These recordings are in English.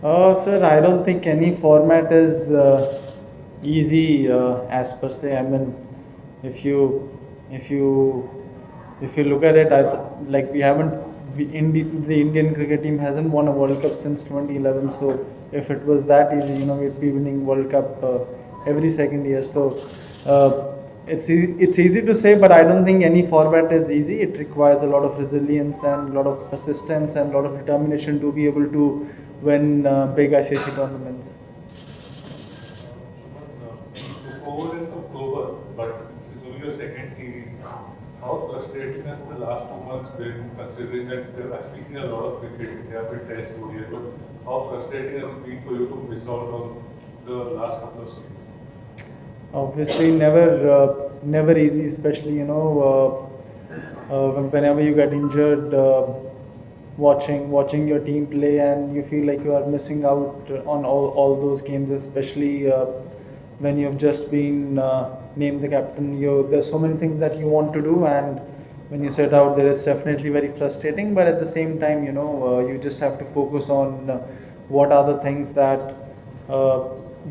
Sir, I don't think any format is easy as per se. I mean, if you if you if you look at it, like we haven't the Indian cricket team hasn't won a World Cup since 2011. So if it was that easy, we'd be winning World Cup every second year. So it's easy to say, but I don't think any format is easy. It requires a lot of resilience and a lot of persistence and a lot of determination to be able to win big ICC tournaments. Over in October, but this is only your second series. How frustrating has the last 2 months been, considering that they've actually seen a lot of cricket? They have been test ODI, but how frustrating has it been for you to miss out on the last couple of series? Obviously, never easy, especially whenever you get injured, watching your team play, and you feel like you are missing out on all those games, especially when you've just been named the captain. There's so many things that you want to do, and when you set out there, it's definitely very frustrating. But at the same time, you just have to focus on what are the things that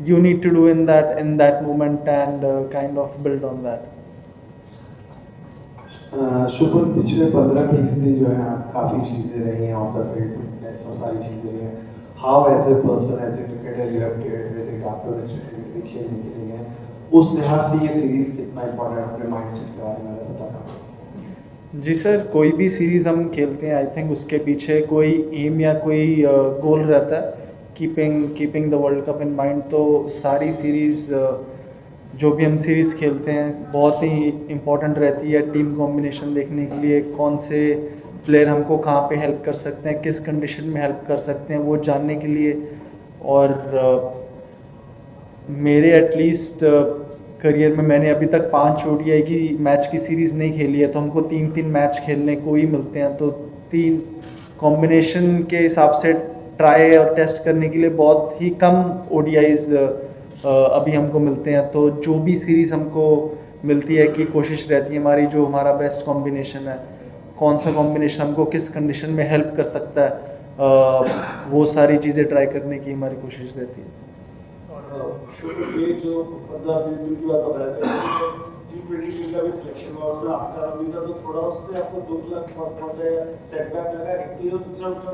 you need to do in that moment, and kind of build on that. Shubham, पिछले 15-20 दिन जो है काफ़ी चीज़ें रही हैं of the field, fitness और सारी चीज़ें रही हैं. How as a person, as a cricketer you have played with it, आप तो क्रिकेट भी खेलने के लिए गए, उस लिहाज से ये सीरीज़ कितना इंपॉर्टेंट अपने माइंडसेट के बारे में बताना. जी सर, कोई भी सीरीज़ हम खेलते हैं, आई थिंक उसके पीछे कोई एम या कोई गोल रहता है, keeping the world cup in mind. तो सारी सीरीज़ जो भी हम सीरीज़ खेलते हैं बहुत ही इम्पोर्टेंट रहती है टीम कॉम्बिनेशन देखने के लिए. कौन से प्लेयर हमको कहाँ पे हेल्प कर सकते हैं, किस कंडीशन में हेल्प कर सकते हैं, वो जानने के लिए. और मेरे एटलीस्ट करियर में मैंने अभी तक 5 ODI की मैच की सीरीज़ नहीं खेली है, तो हमको 3 मैच खेलने को ही मिलते हैं. तो 3 कॉम्बिनेशन के हिसाब से ट्राई और टेस्ट करने के लिए बहुत ही कम ODIs अभी हमको मिलते हैं. तो जो भी सीरीज़ हमको मिलती है कि कोशिश रहती है हमारी, जो हमारा बेस्ट कॉम्बिनेशन है, कौन सा कॉम्बिनेशन हमको किस कंडीशन में हेल्प कर सकता है, वो सारी चीज़ें ट्राई करने की हमारी कोशिश रहती है. ये जो 15-20 दिन की बात बताया, T20 टीम का भी सिलेक्शन हुआ, उसमें आपका भी था, तो थोड़ा उससे आपको दुख पहुंचा या सेटबैक लगा. एक तो ये दूसरा था,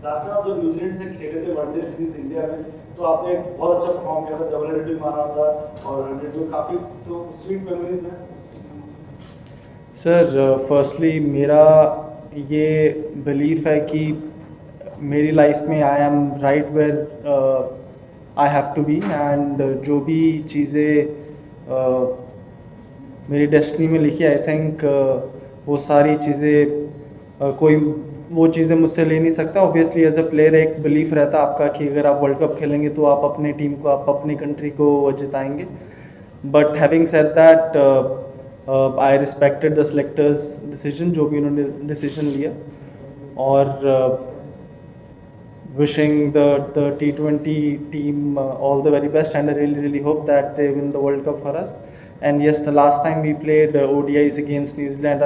लास्ट टाइम आप जो न्यूजीलैंड से खेले थे वनडे सीरीज इंडिया में, तो आपने बहुत अच्छा परफॉर्म किया था, डबल हेड भी मारा था और 100 तो काफ़ी तो स्वीट मेमोरीज हैं. सर, फर्स्टली मेरा ये बिलीफ है कि मेरी लाइफ में I am right where I have to be, and जो भी चीज़ें मेरी डेस्टिनी में लिखी, आई थिंक वो सारी चीज़ें कोई वो चीज़ें मुझसे ले नहीं सकता. ऑब्वियसली एज अ प्लेयर एक बिलीफ रहता है आपका कि अगर आप वर्ल्ड कप खेलेंगे तो आप अपने टीम को, आप अपनी कंट्री को जिताएंगे. But having said that, I respected the selectors decision, जो भी उन्होंने डिसीजन लिया. और wishing the T20 team all the very best, and I really hope that they win the World Cup for us. And yes, the last time we played ODIs against New Zealand,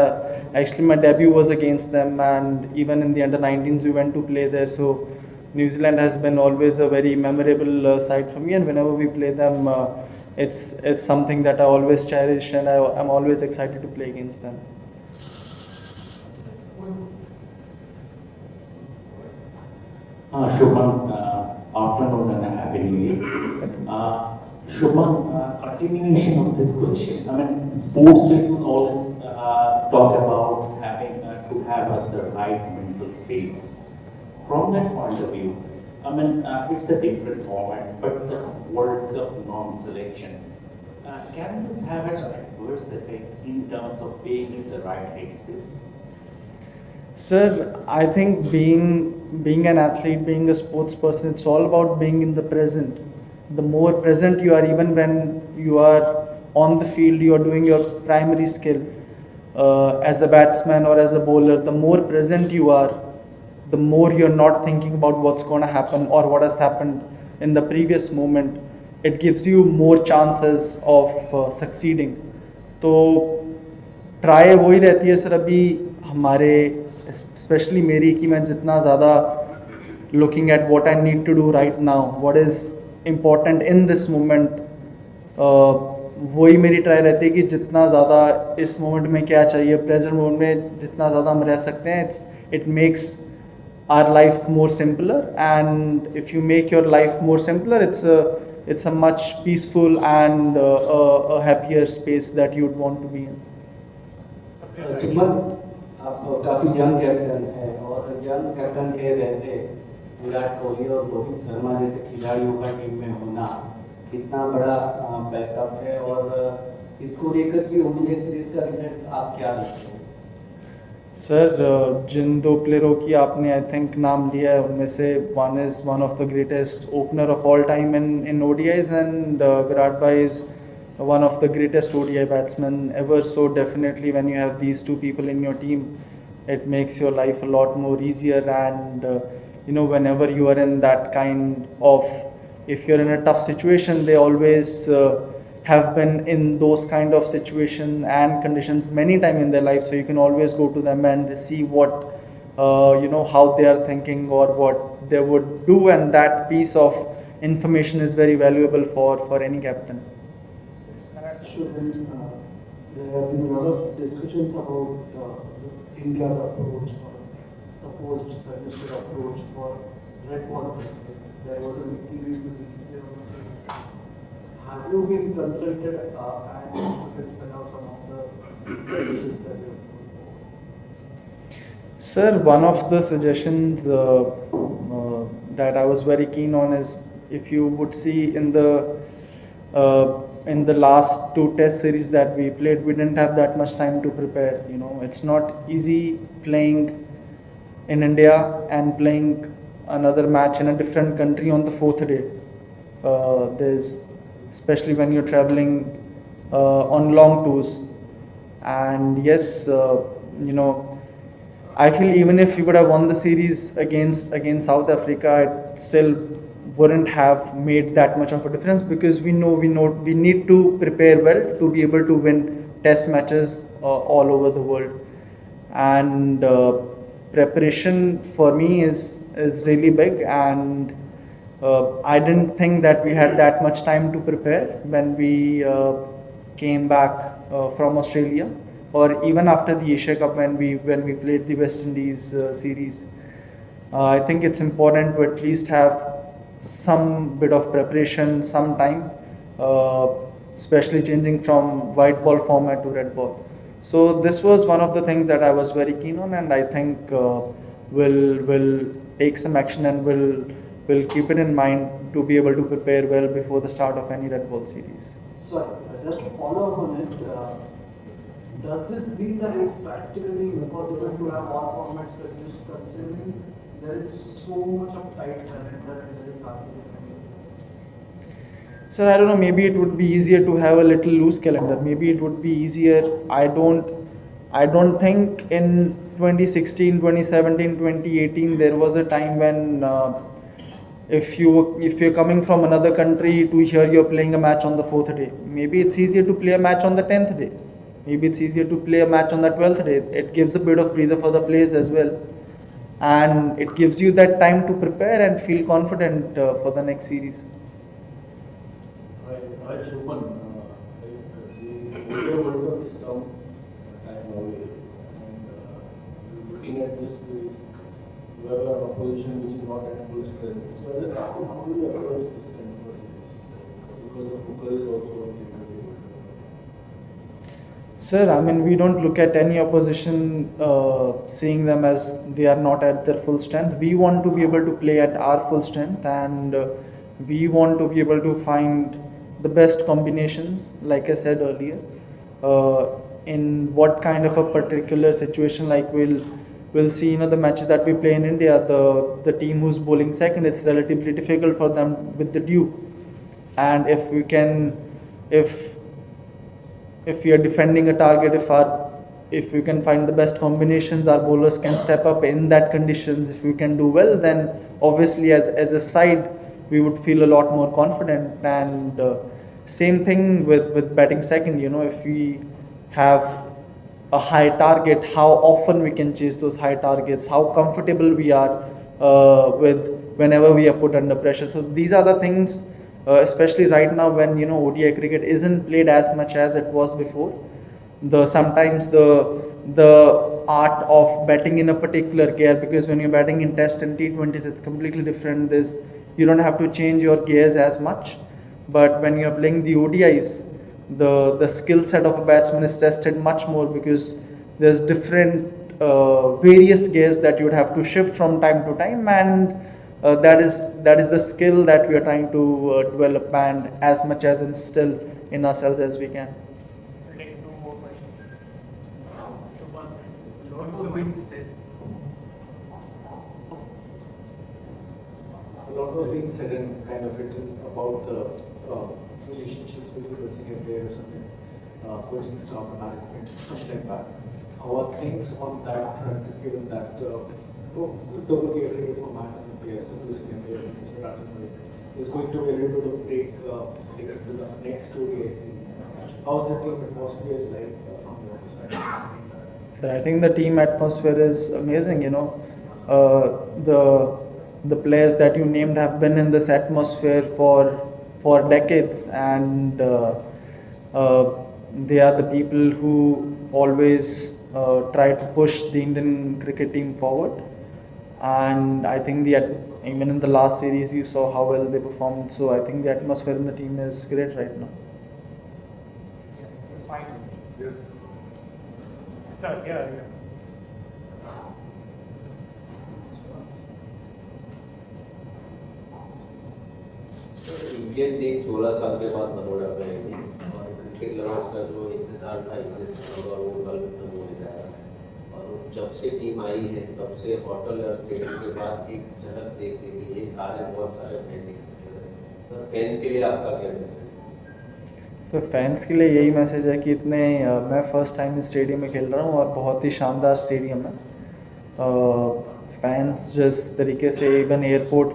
actually my debut was against them, and even in the under-19s we went to play there. So New Zealand has been always a very memorable side for me, and whenever we play them, it's something that I always cherish, and I'm always excited to play against them. Shubman, afternoon and happy new year. Shubman, continuation of this question. I mean, sports people always talk about having to have the right mental space. From that point of view, I mean, it's a different format, but the World Cup non-selection. Can this have an adverse effect in terms of being in the right headspace? Sir, I think being an athlete, being a sports person, it's all about being in the present. The more present you are, even when you are on the field, you are doing your primary skill as a batsman or as a bowler. The more present you are, the more you're not thinking about what's going to happen or what has happened in the previous moment. It gives you more chances of succeeding. तो try वही रहती है sir अभी हमारे, specially मेरी, कि मैं जितना ज़्यादा looking at what I need to do right now, what is important in this moment. वही मेरी ट्राई रहती है कि जितना ज़्यादा इस मोमेंट में क्या चाहिए, प्रेजेंट मोमेंट में जितना ज़्यादा हम रह सकते हैं, it makes our life more simpler. And if you make your life more simpler, it's a much peaceful and a happier space that you'd want to be in. Shubman, आप काफ़ी यंग कैप्टन हैं और यंग कैप्टन के रहते विराट कोहली और रोहित शर्मा जैसे खिलाड़ियों का टीम में होना कितना बड़ा बैकअप है, और इसको लेकर की ओडीआई सीरीज का रिजल्ट आप क्या देखते हैं? सर, जिन दो प्लेयरों की आपने आई थिंक नाम लिया है, उनमें से one is one of the greatest opener of all time in ODIs, and Virat भाई is one of the greatest ODI batsmen ever. So definitely when you have these two people in your team, it makes your life a lot more easier. And whenever you are in that kind of, if you're in a tough situation, they always have been in those kind of situation and conditions many times in their life. So you can always go to them and see what how they are thinking or what they would do, and that piece of information is very valuable for any captain. There have been a lot of discussions about India's approach or supposed suggested approach for red ball. There was a meeting with BCCI on the same. Have you been consulted and you can spell out some of the suggestions that you have? Sir, one of the suggestions that I was very keen on is, if you would see in the last two test series that we played, we didn't have that much time to prepare. It's not easy playing in India and playing another match in a different country on the fourth day. Especially when you're traveling on long tours. And yes, I feel even if we would have won the series against South Africa, it still wouldn't have made that much of a difference, because we know we need to prepare well to be able to win test matches all over the world. And preparation for me is really big, and I didn't think that we had that much time to prepare when we came back from Australia, or even after the Asia Cup when we played the West Indies series. I think it's important to at least have some bit of preparation, some time, especially changing from white ball format to red ball. So this was one of the things that I was very keen on, and I think will take some action and will keep it in mind to be able to prepare well before the start of any red ball series. Sorry, just to follow up on it, does this mean that it's practically impossible to have all format specialists, considering there is so much of tight talent that there is hardly any? So I don't know, maybe it would be easier to have a little loose calendar. Maybe it would be easier. I don't think in 2016, 2017, 2018 there was a time when if you're coming from another country to here you're playing a match on the 4th day. Maybe it's easier to play a match on the 10th day. Maybe it's easier to play a match on the 12th day. It gives a bit of breather for the players as well. And it gives you that time to prepare and feel confident for the next series. Hi, Shubman. The World Cup is some time away, and looking at this, we have an opposition which is not at full strength. So, as a captain, how do you approach this kind of series? Because the focus is also on the Sir, I mean, we don't look at any opposition seeing them as they are not at their full strength. We want to be able to play at our full strength, and we want to be able to find the best combinations, like I said earlier, in what kind of a particular situation. Like we'll see, the matches that we play in India, the team who's bowling second, it's relatively difficult for them with the dew. And if we are defending a target, if we can find the best combinations, our bowlers can step up in that conditions. If we can do well, then obviously as a side we would feel a lot more confident. And same thing with batting second. If we have a high target, how often we can chase those high targets, how comfortable we are with whenever we are put under pressure. So these are the things, especially right now when ODI cricket isn't played as much as it was before. Sometimes the art of batting in a particular gear, because when you're batting in Test and T20s, it's completely different. You don't have to change your gears as much, but when you're playing the ODIs, the skill set of a batsman is tested much more, because there's different various gears that you would have to shift from time to time, and that is the skill that we are trying to develop and as much as instill in ourselves as we can. We'll take two more questions. Shubman, a lot of being said. A lot was being said and kind of written about the relationships between the senior players and the coaching staff and management, something like that. How are things on that front, given that totally agreement for managers and players, the senior players, Mr. Virat Kohli is going to be a little bit of break to the next 2 days series. How's the team atmosphere like from your side? So I think the team atmosphere is amazing. The players that you named have been in this atmosphere for decades, and they are the people who always try to push the Indian cricket team forward. And I think even in the last series you saw how well they performed. So I think the atmosphere in the team is great right now. Fine. Sir, yeah. Indian team 16 साल के बाद बड़ौदा में आएगी और cricket lovers का जो इंतजार था इंटरेस्ट होगा वो कल खत्म होने जा रहा है। और जब से टीम आई है तब से होटल और स्टेडियम के बाद एक झलक देखने की ये बहुत सारे मैच खेल रहे हैं। सर फैंस के लिए आपका क्या मैसेज है? सर फैंस के लिए यही मैसेज है कि मैं फर्स्ट टाइम इस स्टेडियम में खेल रहा हूँ और बहुत ही शानदार स्टेडियम है। फैंस जिस तरीके से इवन एयरपोर्ट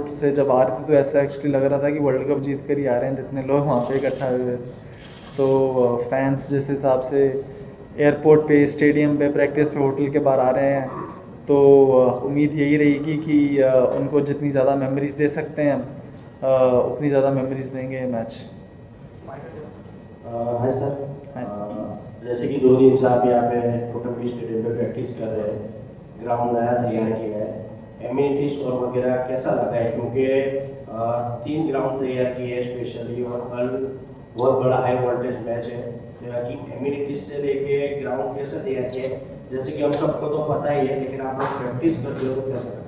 से जब आ रहे थे तो ऐसा एक्चुअली लग रहा था कि वर्ल्ड कप जीत कर ही आ रहे हैं, जितने लोग वहाँ पे इकट्ठा हुए थे। तो फैंस जिस हिसाब से एयरपोर्ट पे, स्टेडियम पे, प्रैक्टिस पे, होटल के बाहर आ रहे हैं, तो उम्मीद यही रहेगी कि उनको जितनी ज़्यादा मेमोरीज़ दे सकते हैं उतनी ज़्यादा मेमोरीज़ देंगे ये मैच। हाय सर, जैसे कि 2 दिन से आप यहाँ पे कोटमबी स्टेडियम पे प्रैक्टिस कर रहे हैं, ग्राउंड नया तैयार किया है, एमिनिटीज और वगैरह कैसा लगा है? क्योंकि 3 ग्राउंड तैयार किए हैं स्पेशली और कल बहुत बड़ा हाई वोल्टेज मैच है, कि एमिनिटीज से लेके ग्राउंड कैसे तैयार किया है? जैसे कि हम सबको तो पता ही है, लेकिन आप लोग प्रैक्टिस करते हो तो कैसा लगा?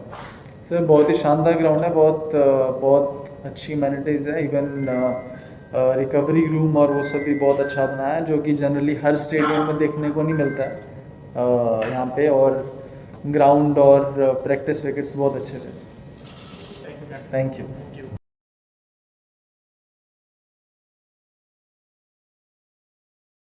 सर बहुत ही शानदार ग्राउंड है, बहुत अच्छी एमिनिटीज़ है। इवन रिकवरी रूम और वो सब भी बहुत अच्छा बनाया है, जो कि जनरली हर स्टेडियम में देखने को नहीं मिलता है यहाँ पे। और ग्राउंड और प्रैक्टिस विकेट्स बहुत अच्छे थे। Thank you.